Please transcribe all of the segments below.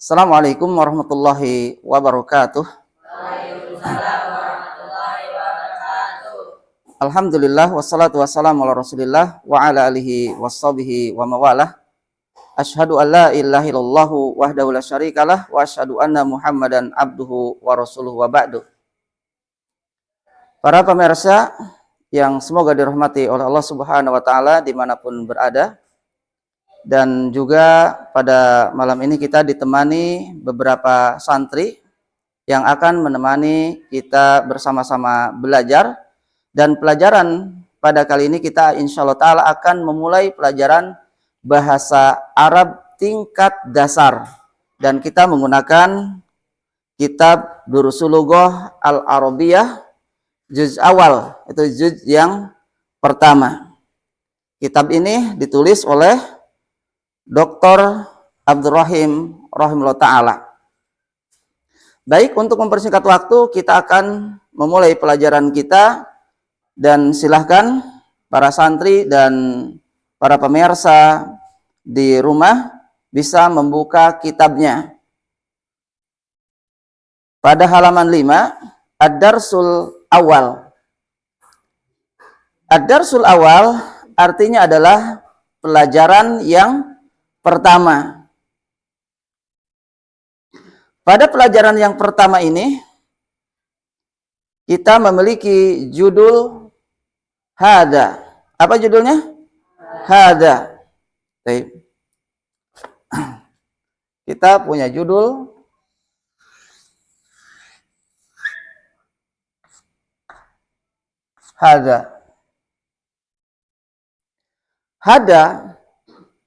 Assalamualaikum warahmatullahi wabarakatuh. Waalaikumsalam warahmatullahi wabarakatuh. Alhamdulillah wassalatu wassalamu ala Rasulillah wa ala alihi washabihi wa mawalah. Asyhadu an la ilaha illallah wahdahu la syarikalah wa asyhadu anna Muhammadan abduhu wa rasuluhu wa ba'du. Para pemirsa yang semoga dirahmati oleh Allah Subhanahu wa taala dimanapun berada. Dan juga pada malam ini kita ditemani beberapa santri yang akan menemani kita bersama-sama belajar. Dan pelajaran pada kali ini kita insya Allah ta'ala akan memulai pelajaran bahasa Arab tingkat dasar. Dan kita menggunakan kitab Durusul Lughah Al-Arabiyah juz awal, itu juz yang pertama. Kitab ini ditulis oleh Dr. Abdurrahim rahimahullah ta'ala. Baik, untuk mempersingkat waktu kita akan memulai pelajaran kita. Dan silahkan para santri dan para pemirsa di rumah bisa membuka kitabnya. Pada halaman 5, Ad-Darsul Awal. Ad-Darsul Awal artinya adalah pelajaran yang pertama. Pada pelajaran yang pertama ini kita memiliki judul hada. Apa judulnya? Hada. Baik. Kita punya judul hada. Hada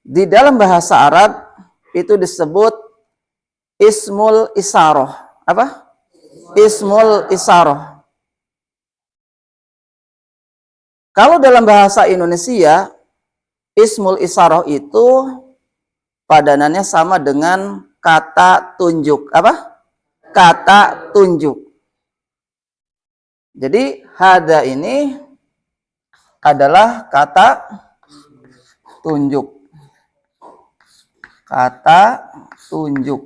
di dalam bahasa Arab itu disebut ismul isaroh. Apa? Ismul isaroh. Kalau dalam bahasa Indonesia, ismul isaroh itu padanannya sama dengan kata tunjuk. Apa? Kata tunjuk. Jadi hada ini adalah kata tunjuk. Kata tunjuk.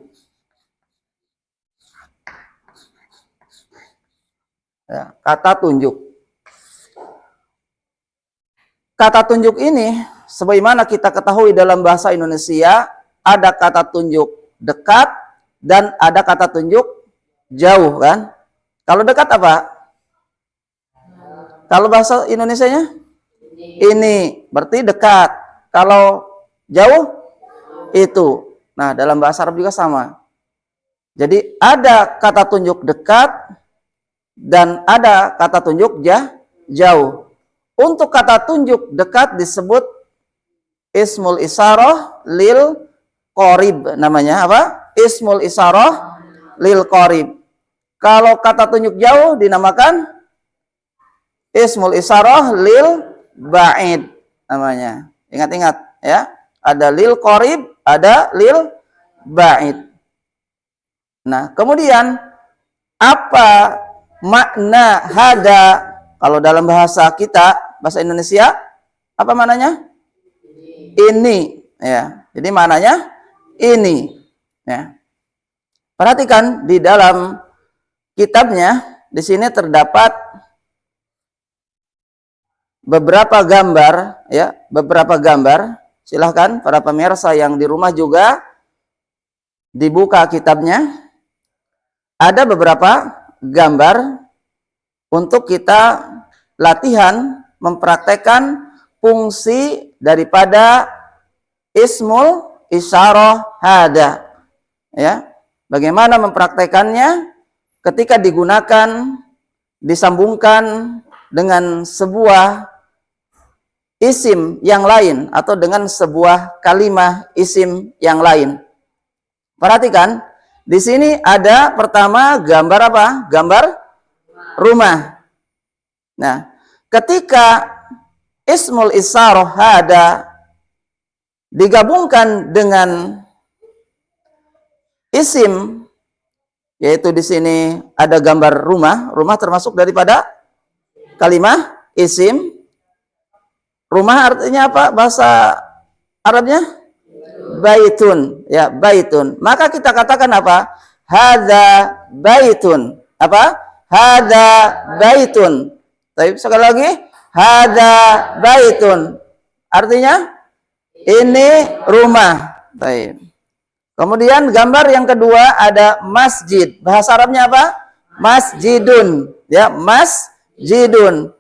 Ya, kata tunjuk. Kata tunjuk ini, sebagaimana kita ketahui dalam bahasa Indonesia, ada kata tunjuk dekat dan ada kata tunjuk jauh, kan? Kalau dekat apa? Kalau bahasa Indonesianya? Ini, berarti dekat. Kalau jauh? Itu. Nah, dalam bahasa Arab juga sama. Jadi ada kata tunjuk dekat dan ada kata tunjuk jauh. Untuk kata tunjuk dekat disebut ismul isaroh lil qorib, namanya apa? Ismul isaroh lil qorib. Kalau kata tunjuk jauh dinamakan ismul isaroh lil ba'id, namanya. Ingat-ingat ya. Ada lil qorib, ada lil ba'id. Nah, kemudian apa makna hada kalau dalam bahasa kita, bahasa Indonesia, apa maknanya? Ini, ya. Jadi maknanya ini, ya. Perhatikan di dalam kitabnya, di sini terdapat beberapa gambar, ya, beberapa gambar. Silahkan para pemirsa yang di rumah juga dibuka kitabnya. Ada beberapa gambar untuk kita latihan mempraktekkan fungsi daripada ismul isaroh hada. Ya, bagaimana mempraktekannya ketika digunakan, disambungkan dengan sebuah isim yang lain atau dengan sebuah kalimah isim yang lain. Perhatikan, di sini ada pertama gambar apa? Gambar rumah. Nah, ketika ismul isaroh hada digabungkan dengan isim, yaitu di sini ada gambar rumah. Rumah termasuk daripada kalimah isim. Rumah artinya apa bahasa Arabnya? baitun, ya, baitun. Maka kita katakan apa? Hadza baitun. Apa? Hadza baitun. Baik, sekali lagi, hadza baitun. Artinya ini rumah. Baik. Kemudian gambar yang kedua ada masjid. Bahasa Arabnya apa? Masjidun. Ya, masjidun.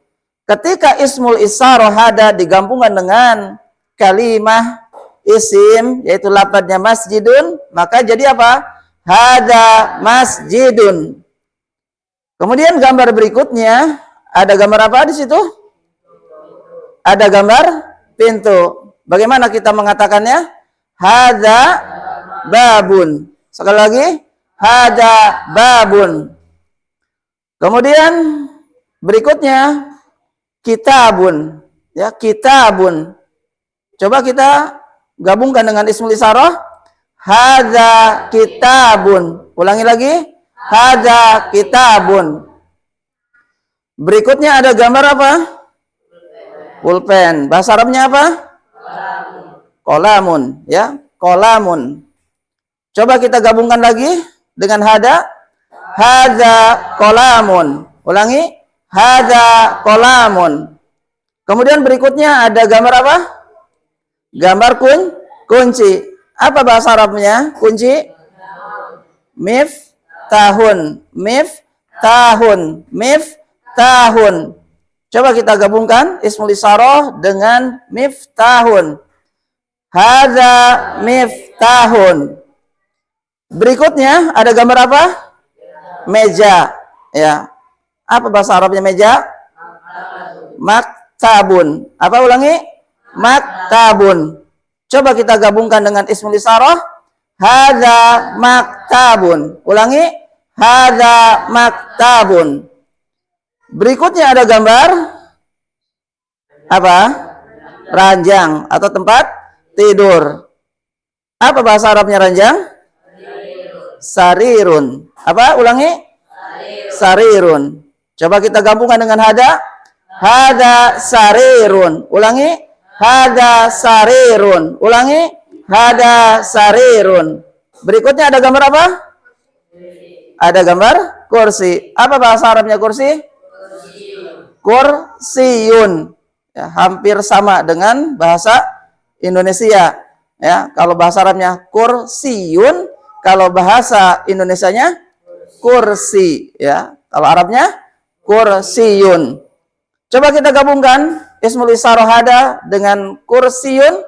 Ketika ismul isyarah hada digabungkan dengan kalimah isim, yaitu lafadznya masjidun, maka jadi apa? Hada masjidun. Kemudian gambar berikutnya, ada gambar apa di situ? Ada gambar pintu. Bagaimana kita mengatakannya? Hada babun. Sekali lagi, hada babun. Kemudian berikutnya kitabun, ya, kitabun. Coba kita gabungkan dengan ismul isyarah, hadza kitabun. Ulangi lagi, hadza kitabun. Berikutnya ada gambar apa? Pulpen. Bahasa Arabnya apa? Kolamun, ya, kolamun. Coba kita gabungkan lagi dengan hada, hadza kolamun. Ulangi, hadza kolamun. Kemudian berikutnya ada gambar apa? Gambar kunci. Apa bahasa Arabnya? Kunci? Miftahun. Miftahun. Coba kita gabungkan ismul isyarah dengan miftahun. Hadza miftahun. Berikutnya ada gambar apa? Meja, ya. Apa bahasa Arabnya meja? Maktabun. Apa, ulangi? Maktabun. Coba kita gabungkan dengan ismul isyarah, hadza maktabun. Ulangi, hadza maktabun. Berikutnya ada gambar apa? Ranjang atau tempat tidur. Apa bahasa Arabnya ranjang? Sarirun. Apa? Ulangi. Sarirun. Coba kita gabungkan dengan hada. Hada sarirun. Ulangi. Hada sarirun. Ulangi. Hada sarirun. Berikutnya ada gambar apa? Ada gambar kursi. Apa bahasa Arabnya kursi? Kursiyun. Ya, hampir sama dengan bahasa Indonesia. Ya, kalau bahasa Arabnya kursiyun, kalau bahasa Indonesianya kursi, ya. Kalau Arabnya kursiyun. Coba kita gabungkan ismul isyarah hada dengan kursiyun.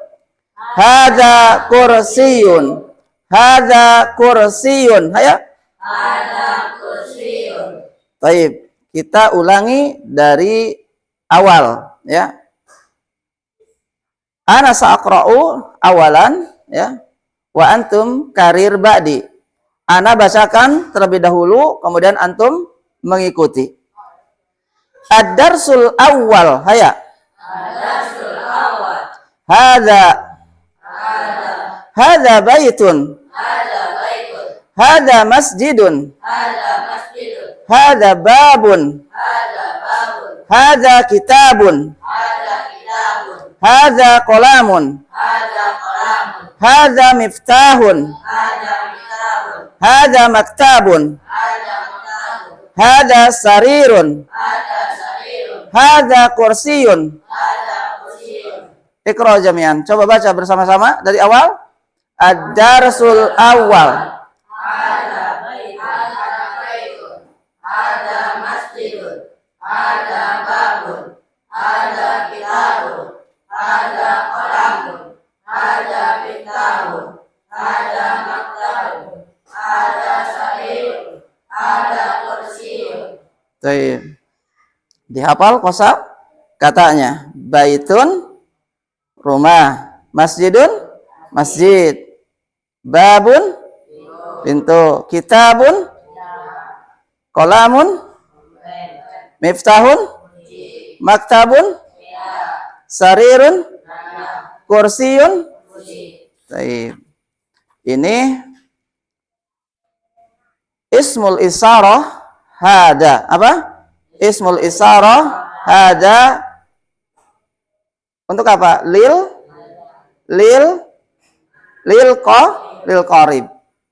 Hadza kursiyun. Hadza kursiyun. Hayo. Hadza kursiyun. Baik, kita ulangi dari awal, ya. Ana sa'aqra'u awalan, ya. Wa antum karir ba'di. Ana bacakan terlebih dahulu, kemudian antum mengikuti. Ad-darsul awal, haya. Ad-darsul awal. Hadza baitun. Hadza masjidun. Hadza babun. Hadza kitabun. Hadza qalamun. Hadza miftahun. Hadza maktabun. Hadza sarirun. Hadza kursiyun. Iqra jami'an. Coba baca bersama-sama dari awal. Ad-darsul awal. Dihafal kosa katanya. Baitun, rumah. Masjidun, masjid. Babun, pintu. Kitabun, kolamun. Miftahun, maktabun. Sarirun, kursiyun. Ini ismul isyarah hada. Apa? Ismul isyarah hada untuk apa? Lil lil qarib.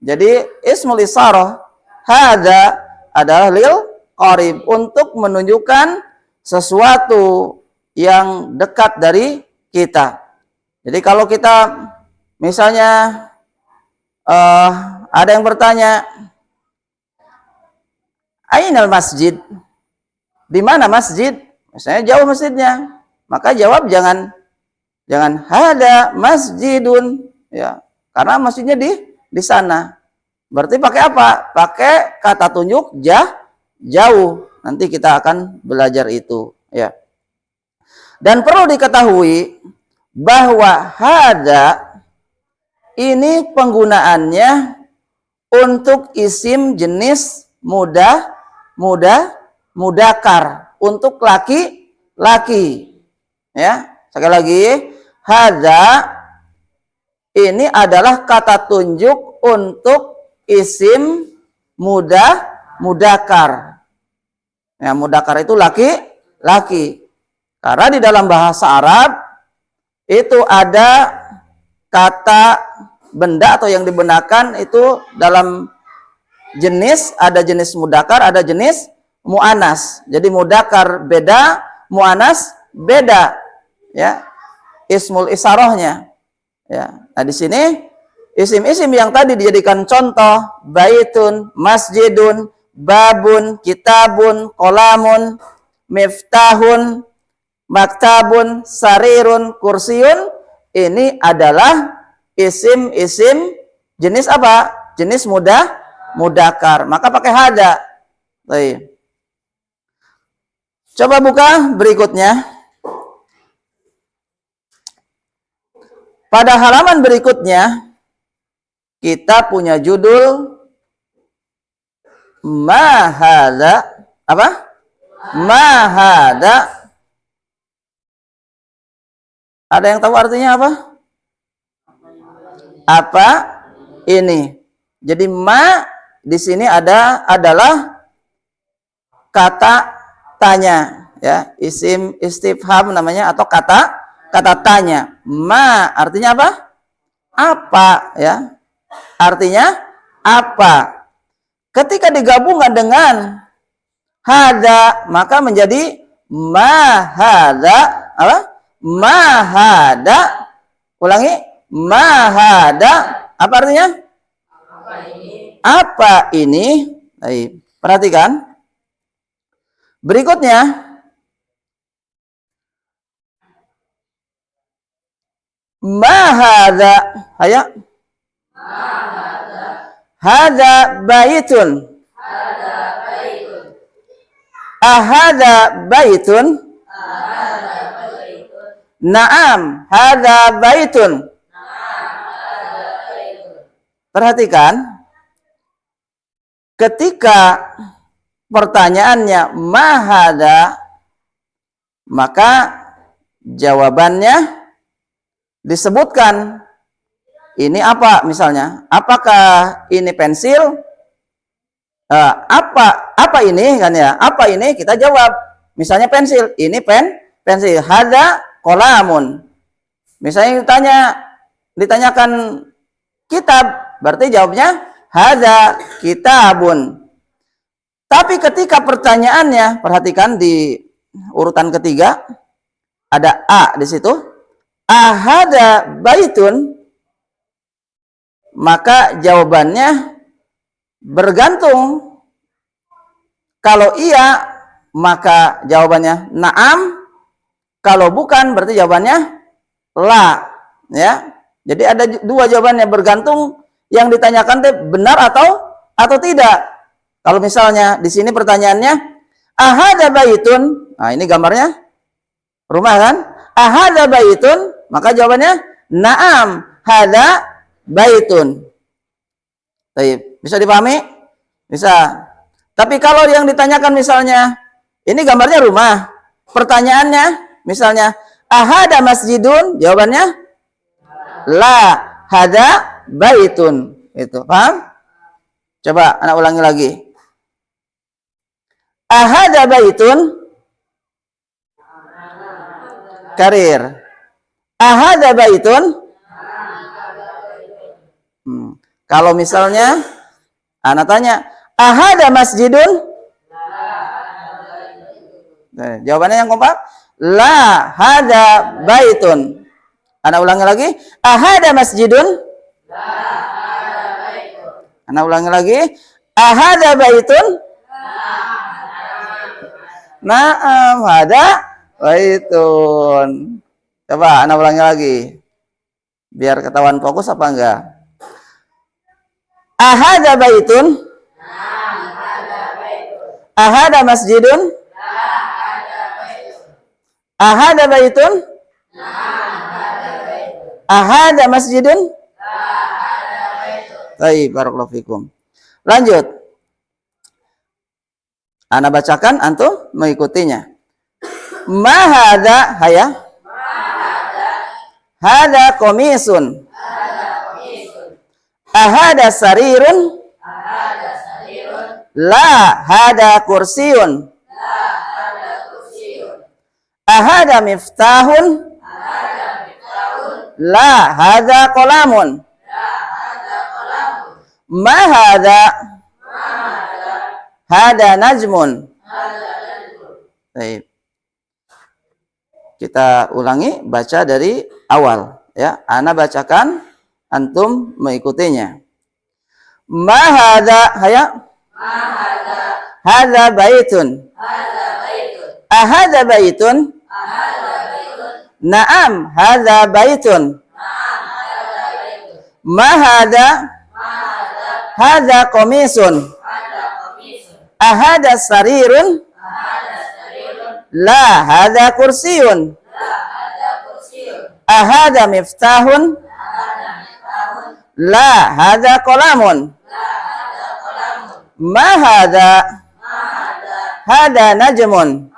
Jadi ismul isyarah hadza adalah lil qarib, untuk menunjukkan sesuatu yang dekat dari kita. Jadi kalau kita misalnya ada yang bertanya, ainal masjid? Di mana masjid? Misalnya jauh masjidnya, maka jawab jangan hada masjidun, ya, karena masjidnya di sana. Berarti pakai apa? Pakai kata tunjuk jauh. Nanti kita akan belajar itu, ya. Dan perlu diketahui bahwa hada ini penggunaannya untuk isim jenis mudakar, untuk laki-laki, ya. Sekali lagi, hadza ini adalah kata tunjuk untuk isim mudakar. Ya, mudakar itu laki-laki. Karena di dalam bahasa Arab itu ada kata benda atau yang digunakan itu dalam jenis, ada jenis mudakar, ada jenis mu'anas. Jadi mudakar beda, mu'anas beda, ya. Ismul isyarahnya, ya. Nah, di sini isim-isim yang tadi dijadikan contoh, baitun, masjidun, babun, kitabun, qolamun, miftahun, maktabun, sarirun, kursiyun, ini adalah isim-isim jenis apa? Jenis mudakar. Maka pakai hada. Baik. Coba buka berikutnya. Pada halaman berikutnya kita punya judul ma hadza, apa? Ma hadza. Ada yang tahu artinya apa? Apa ini? Jadi ma di sini adalah kata tanya, ya, isim istifham namanya, atau kata tanya. Ma artinya apa? Apa, ya? Artinya apa? Ketika digabungkan dengan hada, maka menjadi ma hada, apa? Ma hada. Ulangi, ma hada. Apa artinya? Apa ini? Baik, perhatikan. Berikutnya, ma hadza, ayo. Hadza baitun. Ahadza baitun. Naam, hadza baitun. Perhatikan, ketika pertanyaannya ma hadza, maka jawabannya disebutkan ini apa, misalnya apakah ini pensil, apa ini, kan, ya, apa ini, kita jawab misalnya pensil, ini pensil. Hadza qolamun. Misalnya ditanyakan kitab, berarti jawabnya hadza kitabun. Tapi ketika pertanyaannya, perhatikan di urutan ketiga ada a di situ, ahada baitun, maka jawabannya bergantung. Kalau iya, maka jawabannya na'am. Kalau bukan, berarti jawabannya la, ya. Jadi ada dua jawabannya, bergantung yang ditanyakan benar atau tidak. Kalau misalnya di sini pertanyaannya ahada baitun, nah ini gambarnya rumah, kan? Ahada baitun, maka jawabannya na'am hada baitun. Baik, bisa dipahami? Bisa. Tapi kalau yang ditanyakan misalnya ini gambarnya rumah, pertanyaannya misalnya ahada masjidun, jawabannya la hada baitun. Itu, paham? Coba anak ulangi lagi. Ahada baitun, karir. Ahada baitun, Kalau misalnya ana tanya, ahada masjidun? Nah, jawabannya yang kompak, la hada baitun. Ana ulangi lagi, ahada masjidun? Ana ulangi lagi, ahada baitun? Naam, hada baitun. Coba ana ulangi lagi. Biar ketahuan fokus apa enggak? Ahada baitun? Ahada masjidun? Ahada baitun? Ahada masjidun? Baik, barakallahu fikum. Lanjut. Ana bacakan, antum mengikutinya. Mahada, haya. Hada komisun. Ahada sarirun. La hada kursiun. Ahada miftahun. La hada qalamun. Mahada. Hada najmun. Baik. Kita ulangi, baca dari awal ya. Ana bacakan, antum mengikutinya. Mahada, haya. Hada baitun. Ahada baitun? Naam, hada baitun. Mahada? Hada komisun. Ahada sarirun? La hada kursiun. Ahada miftahun? La hada qalamun. Ma hada? Hada najmun.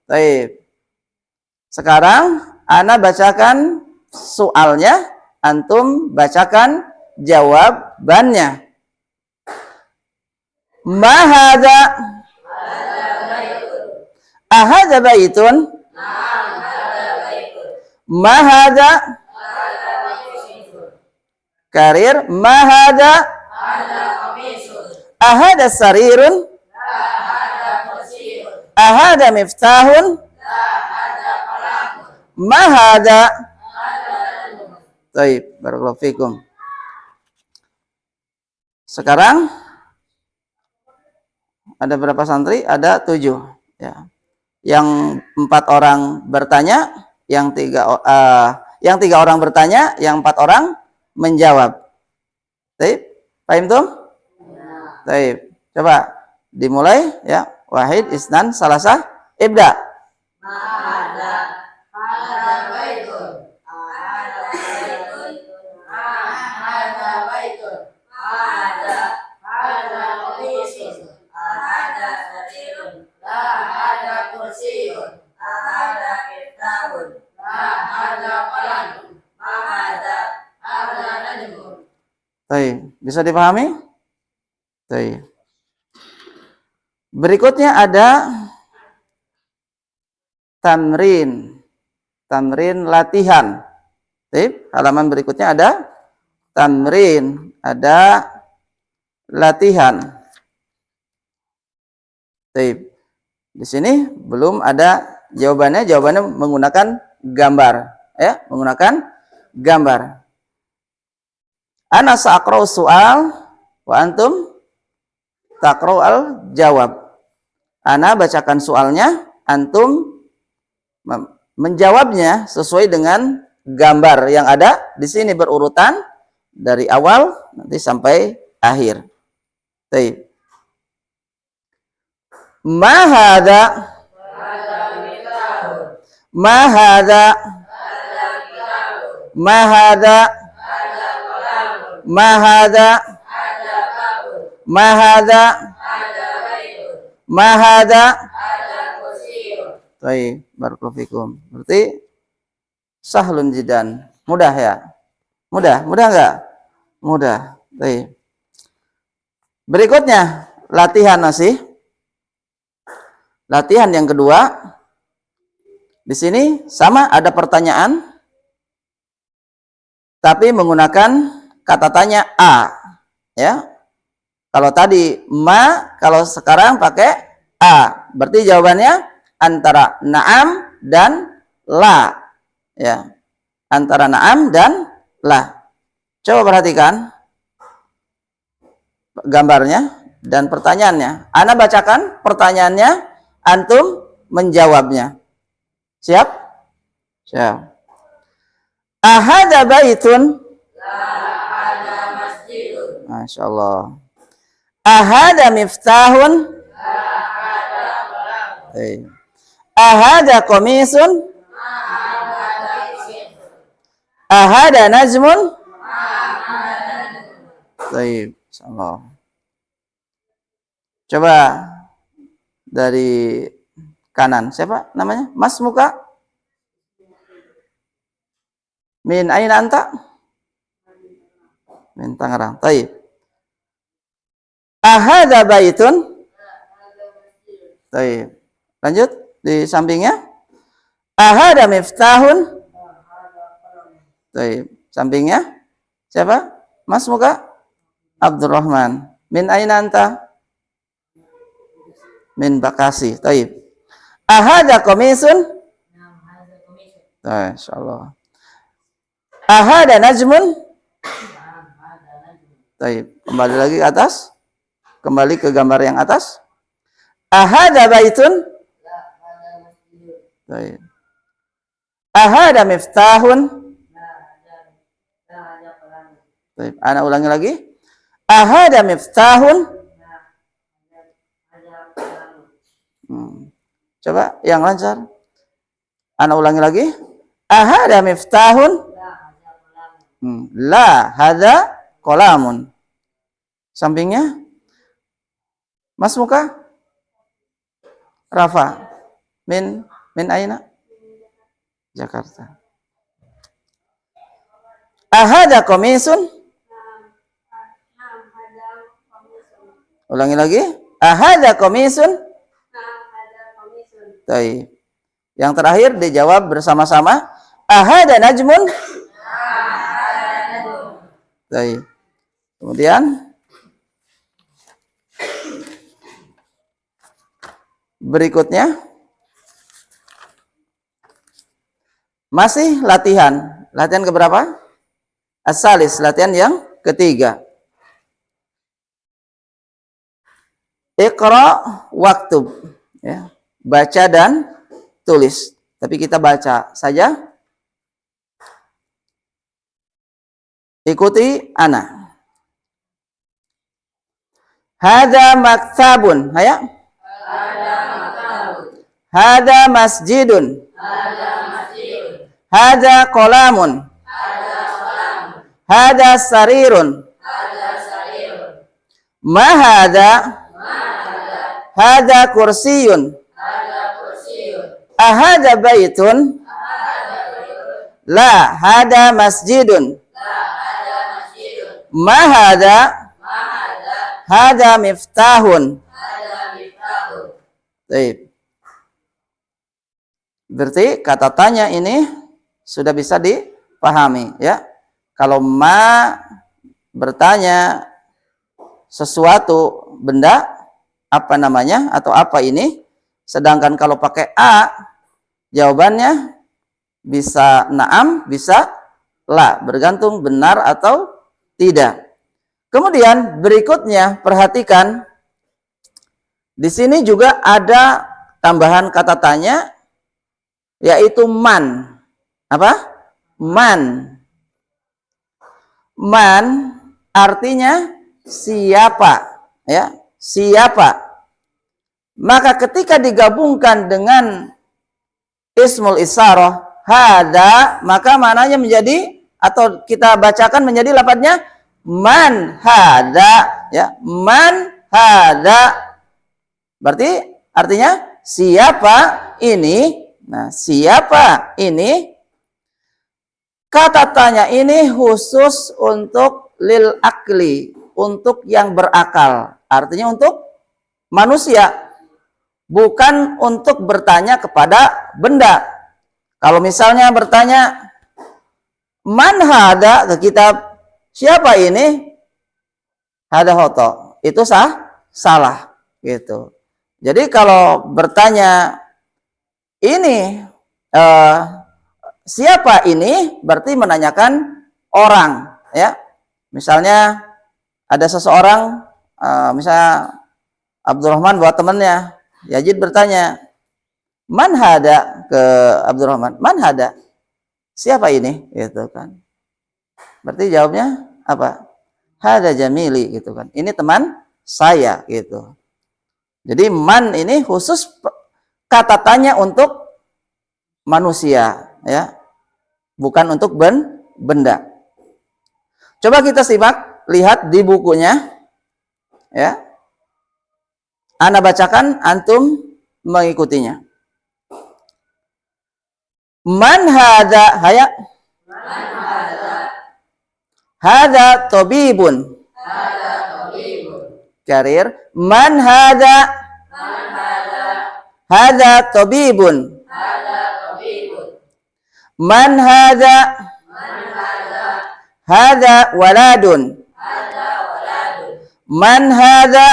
Baik. Sekarang ana bacakan soalnya, antum bacakan jawabannya. Ma hada? Ahada baitun? Ma hada? Karir, ma hada? Ahada sarirun? Ahada miftahun? Ma hada? Baik, barakallahu fikum. Sekarang ada berapa santri? Ada 7 ya. Yang 4 orang bertanya, yang 3 orang bertanya, yang 4 orang menjawab. Baik, paham tuh? Baik, coba dimulai ya. Wahid, isnan, salasah, ibda. Baik, bisa dipahami? Baik. Berikutnya ada tamrin. Tamrin latihan. Baik, halaman berikutnya ada tamrin, ada latihan. Baik. Di sini belum ada jawabannya. Jawabannya menggunakan gambar, ya, menggunakan gambar. Ana sa'aqra'u soal wa antum taqra'u al jawab. Ana bacakan soalnya, antum menjawabnya sesuai dengan gambar yang ada di sini berurutan dari awal nanti sampai akhir. Baik. Ma hadza? Ma hadza? Ma hadza? Ma hadza? Ma hadza? Ma hadza? Baik, barakallahu fikum. Berarti sahlun jidan. Mudah ya? Mudah enggak? Mudah. Baik. Berikutnya latihan masih. Latihan yang kedua. Di sini sama ada pertanyaan tapi menggunakan kata tanya a, ya. Kalau tadi ma, kalau sekarang pakai a. Berarti jawabannya antara na'am dan la, ya. Antara na'am dan la. Coba perhatikan gambarnya dan pertanyaannya. Ana bacakan pertanyaannya, antum menjawabnya. Siap? Siap. Ahada baitun. Ada masjidun. Masya Allah. Ahada miftahun. Ahada komisun. Ahada najmun. Baik, insyaallah. Coba dari kanan, siapa namanya? Mas Muka? Min aina anta? Min Tangerang. Baik. Ahada baitun. Baik. Lanjut di sampingnya. Ahada miftahun. Baik. Sampingnya siapa? Mas Muka? Abdurrahman. Min aina anta? Min Bekasi. Baik. Ahada komisun. Baik, insyaallah. Ahada najmun. Baik. Kembali lagi ke atas. Kembali ke gambar yang atas. Ahada baitun. Baik. Ahada miftahun. Baik. Ana ulangi lagi. Ahada miftahun. Coba yang lancar. Ana ulangi lagi. Ahada miftahun. La hada qalamun. Sampingnya Mas Muka? Rafa. Min aina? Jakarta. Ahada komisun. Ulangi lagi. Ahada komisun. Baik. Yang terakhir dijawab bersama-sama. Ahada najmun. Baik. Kemudian berikutnya masih latihan. Latihan keberapa? As-salis, latihan yang ketiga. Iqra waktub, ya. Baca dan tulis. Tapi kita baca saja. Ikuti ana. Hada maktabun. Haya. Hada masjidun. Hada qalamun. Hada sarirun. Ma hada. Hada kursiyun. Ahada baitun. La hada masjidun. Ma hada. Hada miftahun. Baik. Berarti kata tanya ini sudah bisa dipahami, ya. Kalau ma bertanya sesuatu benda, apa namanya atau apa ini, sedangkan kalau pakai a jawabannya bisa na'am, bisa la, bergantung benar atau tidak. Kemudian berikutnya perhatikan di sini juga ada tambahan kata tanya, yaitu man. Apa? Man. Man artinya siapa, ya, siapa. Maka ketika digabungkan dengan ismul isyarah hada, maka maknanya menjadi, atau kita bacakan menjadi lafadznya man hada, ya, man hada. Berarti artinya siapa ini. Nah, siapa ini? Kata tanya ini khusus untuk lil akli, untuk yang berakal. Artinya untuk manusia, bukan untuk bertanya kepada benda. Kalau misalnya bertanya man hada ke kitab, siapa ini? Hada hoto. Itu salah gitu. Jadi kalau bertanya ini siapa ini, berarti menanyakan orang, ya. Misalnya ada seseorang, misalnya Abdurrahman buat temannya, Yazid bertanya, man hada, ke Abdurrahman, man hada, siapa ini, gitu kan. Berarti jawabnya apa? Hada Jamili, gitu kan. Ini teman saya, gitu. Jadi man ini khusus kata tanya untuk manusia, ya, bukan untuk benda. Coba kita simak, lihat di bukunya, ya. Ana bacakan, antum mengikutinya. Man hada, haya. Hada tabibun. Karir. Man hada. Hada tabibun. Man hada. Hada waladun. Man hada.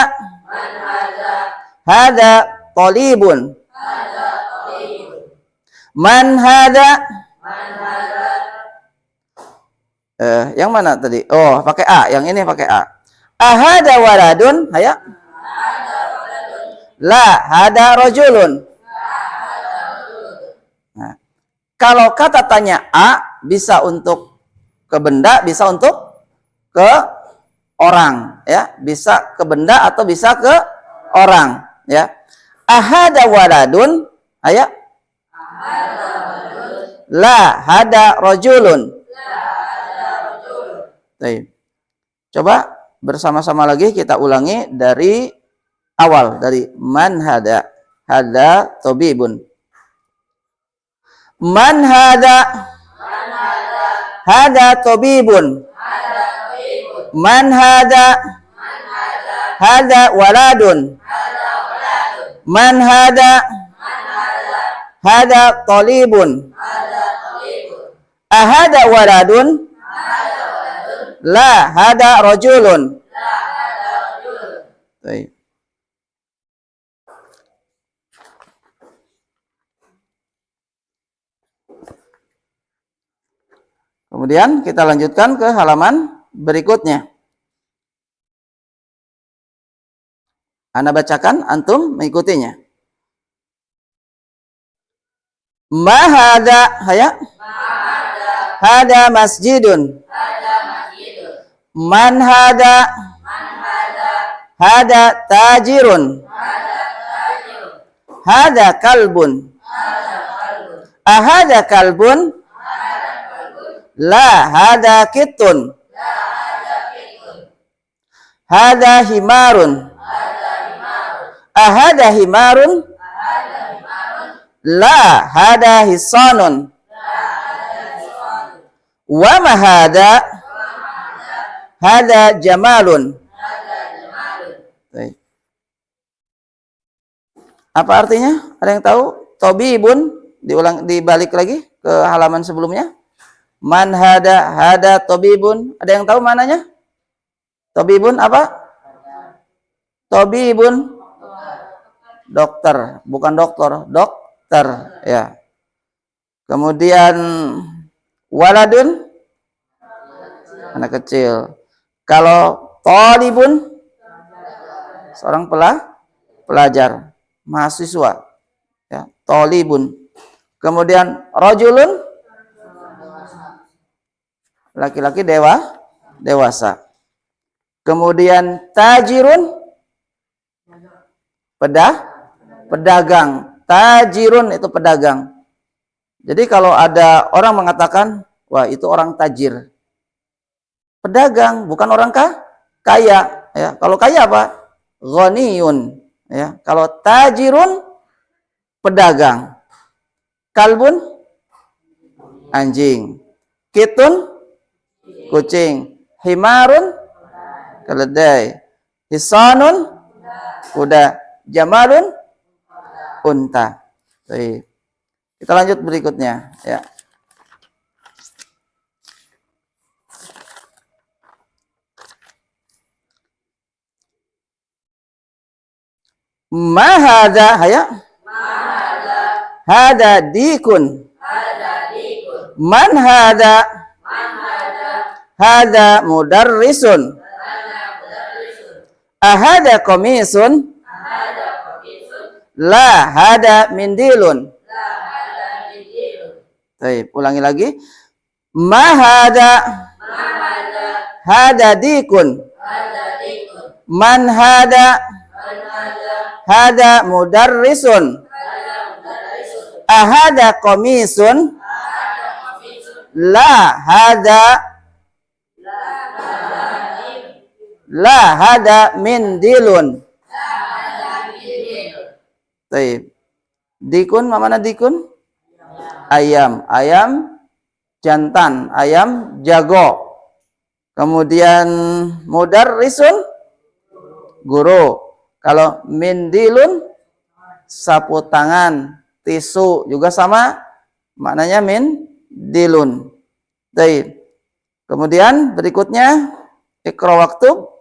Hada talibun. Man hada. Yang mana tadi? Oh, pakai A. Yang ini pakai A. Ahada waladun, haya. La hada rajulun. Nah, kalau kata tanya A bisa untuk ke benda, bisa untuk ke orang, ya. Bisa ke benda atau bisa ke orang, ya. Ahada waladun, haya. La hada rajulun. Baik. Coba bersama-sama lagi kita ulangi dari awal, dari man hada. Hada tabibun. Man hada. Hada tabibun. Man hada. Hada waladun. Man hada. Hada talibun. Ahada waladun. La hada rajulun. Baik. Kemudian kita lanjutkan ke halaman berikutnya. Ana bacakan, antum mengikutinya. Ma hada, haya. Hada masjidun. Man hada. Hada tajirun. Hada kalbun. Ahada kalbun. La hada kitun. Hada himarun. Ahada himarun. La hada hisanun. Wa ma hada. Hada jamalun. Apa artinya? Ada yang tahu? Tabibun, diulang, dibalik lagi ke halaman sebelumnya. Man hada, hada tabibun. Ada yang tahu mananya? Tabibun apa? Tabibun dokter, bukan dokter, dokter, ya. Kemudian waladun anak kecil. Kalau talibun seorang pelajar, mahasiswa, ya, talibun. Kemudian rajulun laki-laki dewasa. Kemudian tajirun pedagang. Tajirun itu pedagang. Jadi kalau ada orang mengatakan, wah itu orang tajir. Pedagang, bukan orang kaya. Ya. Kalau kaya apa? Ghaniyun. Ya. Kalau tajirun, pedagang. Kalbun, anjing. Kitun, kucing. Himarun, keledai. Hisanun, kuda. Jamalun, unta. Baik. Kita lanjut berikutnya, ya. Ma hadza haya. Hadza dikun. Man hadza. Hadza mudarrisun. Ahada qamisun. La hada mindilun. Baik, ulangi lagi. Ma hada. Hada dikun. Man hada. Hada mudarrisun. Ahada qamisun. La hada. La hada mindilun. Baik. Dikun, mana dikun? Ayam, ayam jantan, ayam jago. Kemudian mudarrisun, guru. Kalau mindilun, sapu tangan, tisu juga sama, maknanya mindilun. Baik. Kemudian berikutnya Iqra waktub.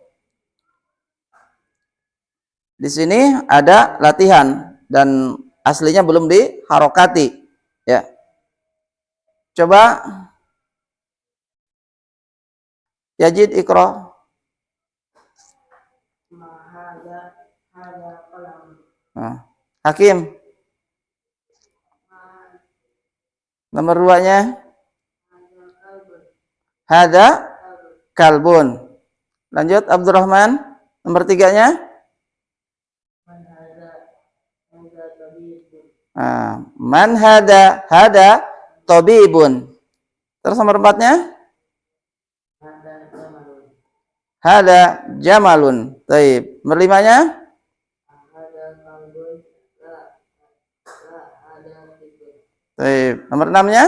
Di sini ada latihan dan aslinya belum diharokati, ya. Coba Yazid Iqra. Hakim. Nomor 2-nya. Hada kalbun. Lanjut Abdurrahman. Nomor 3-nya. Man hada tabibun. Terus nomor 4-nya. Hada jamalun. Baik. Nomor 5-nya. Baik. Nomor 6-nya.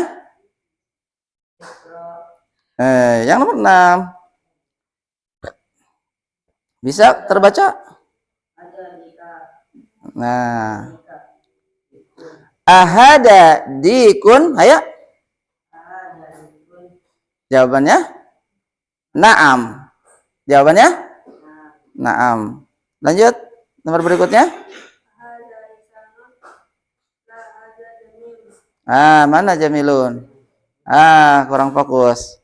Yang nomor 6. Bisa terbaca? Nah. Ahada dikun, ayo. Jawabannya na'am. Jawabannya na'am. Lanjut nomor berikutnya. Mana jamilun? Kurang fokus.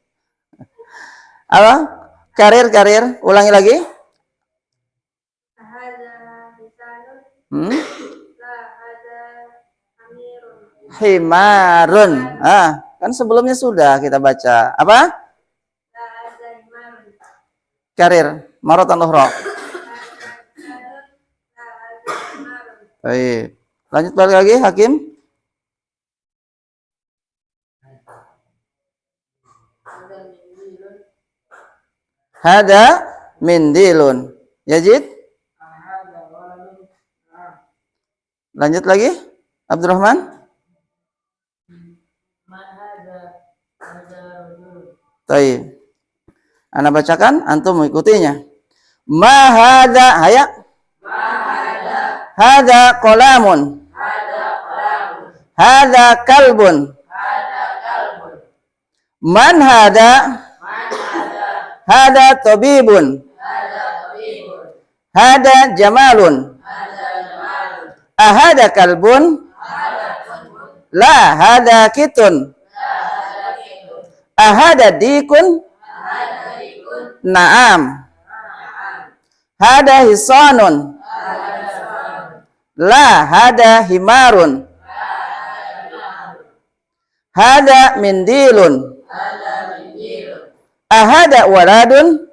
Apa? Karir. Ulangi lagi. Himarun. Kan sebelumnya sudah kita baca. Apa? Karir. Maratan ukhra. Baik. Lanjut balik lagi, Hakim. Hada mindilun. Yazid. Lanjut lagi, Abdurrahman. Baik. Ana bacakan, antum mengikutinya. Ma hadza haya. Hadza qalamun. Hadza kalbun. Man hadza. Hadza tabibun. Hadza jamalun. Ahada kalbun. La hadza kitun. Ahada dikun. Naam. Hada hisanun. La hada himarun. Hada mindilun. Ahada waladun.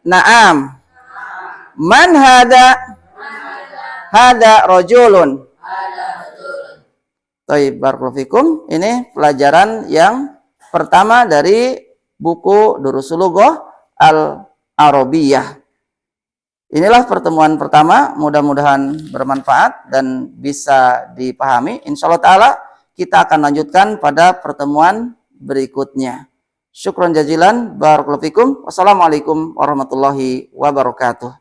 Naam. Man hada. Hada rajulun. Baik, barakallahu fikum. Ini pelajaran yang pertama dari buku Durusul Lughah Al-Arabiyah. Inilah pertemuan pertama, mudah-mudahan bermanfaat dan bisa dipahami. Insyaallah ta'ala kita akan lanjutkan pada pertemuan berikutnya. Syukran jazilan, barakallahu fikum. Wassalamualaikum warahmatullahi wabarakatuh.